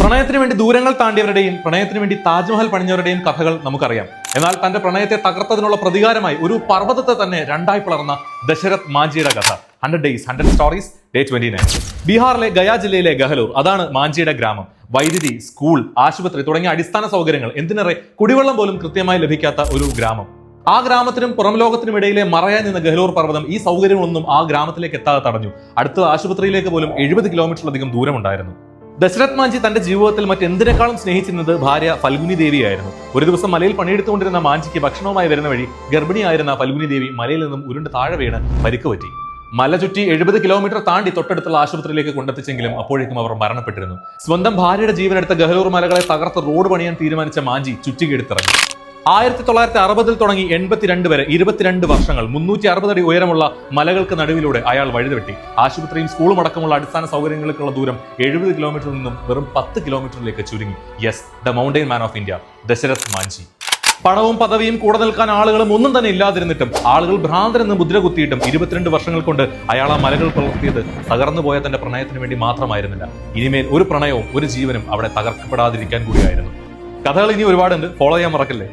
പ്രണയത്തിന് വേണ്ടി ദൂരങ്ങൾ താണ്ടിയവരുടെയും പ്രണയത്തിന് വേണ്ടി താജ്മഹൽ പണിഞ്ഞവരുടെയും കഥകൾ നമുക്കറിയാം. എന്നാൽ തന്റെ പ്രണയത്തെ തകർത്തതിനുള്ള പ്രതികാരമായി ഒരു പർവ്വതത്തെ തന്നെ രണ്ടായി പിളർന്ന ദശരഥ് മാഞ്ചിയുടെ കഥ 100 Days 100 Stories Day 29. ബീഹാറിലെ ഗയ ജില്ലയിലെ ഗഹലൂർ, അതാണ് മാഞ്ചിയുടെ ഗ്രാമം. വൈദ്യുതി, സ്കൂൾ, ആശുപത്രി തുടങ്ങിയ അടിസ്ഥാന സൗകര്യങ്ങൾ, എന്തിനേറെ കുടിവെള്ളം പോലും കൃത്യമായി ലഭിക്കാത്ത ഒരു ഗ്രാമം. ആ ഗ്രാമത്തിനും പുറം ലോകത്തിനും ഇടയിലെ മറയാൻ നിന്ന ഗഹലൂർ പർവ്വതം ഈ സൗകര്യങ്ങളൊന്നും ആ ഗ്രാമത്തിലേക്ക് എത്താതെ തടഞ്ഞു. അടുത്ത ആശുപത്രിയിലേക്ക് പോലും 70 കിലോമീറ്ററിലധികം ദൂരമുണ്ടായിരുന്നു. ദശരഥ് മാഞ്ചി തന്റെ ജീവിതത്തിൽ മറ്റെന്തിനേക്കാളും സ്നേഹിച്ചിരുന്നത് ഭാര്യ ഫൽഗുനി ദേവിയായിരുന്നു. ഒരു ദിവസം മലയിൽ പണിയെടുത്തുകൊണ്ടിരുന്ന മാഞ്ചിക്ക് ഭക്ഷണവുമായി വരുന്ന വഴി ഗർഭിണിയായിരുന്ന ഫൽഗുനി ദേവി മലയിൽ നിന്നും ഉരുണ്ട് താഴെ വീണ് പരിക്ക് പറ്റി. മല ചുറ്റി 70 കിലോമീറ്റർ താണ്ടി തൊട്ടടുത്തുള്ള ആശുപത്രിയിലേക്ക് കൊണ്ടെത്തിച്ചെങ്കിലും അപ്പോഴേക്കും അവർ മരണപ്പെട്ടിരുന്നു. സ്വന്തം ഭാര്യയുടെ ജീവനെടുത്ത ഗഹലൂർ മലകളെ തകർത്ത് റോഡ് പണിയാൻ തീരുമാനിച്ച മാഞ്ചി ചുറ്റിക്കെടുത്തിറങ്ങി. 1960 തുടങ്ങി 82 വരെ 22 വർഷങ്ങൾ 360 അടി ഉയരമുള്ള മലകൾക്ക് നടുവിലൂടെ അയാൾ വഴിതെറ്റി. ആശുപത്രിയും സ്കൂളും അടക്കമുള്ള അടിസ്ഥാന സൗകര്യങ്ങൾക്കുള്ള ദൂരം 70 കിലോമീറ്ററിൽ നിന്നും വെറും 10 കിലോമീറ്ററിലേക്ക് ചുരുങ്ങി. Yes, the mountain man of India, Dashrath Manjhi. പണവും പദവിയും കൂടെ നിൽക്കാൻ ആളുകളും ഒന്നും തന്നെ ഇല്ലാതിരുന്നിട്ടും ആളുകൾ ഭ്രാന്തരെന്ന് മുദ്ര കുത്തിയിട്ടും 22 വർഷങ്ങൾ കൊണ്ട് അയാൾ ആ മലകൾ പുലർത്തിയത് തകർന്നു പോയ തന്റെ പ്രണയത്തിന് വേണ്ടി മാത്രമായിരുന്നില്ല. ഇനിമേൽ ഒരു പ്രണയവും ഒരു ജീവനും അവിടെ തകർക്കപ്പെടാതിരിക്കാൻ കൂടിയായിരുന്നു. കഥകൾ ഇനി ഒരുപാടുണ്ട്, ഫോളോ ചെയ്യാൻ മറക്കല്ലേ.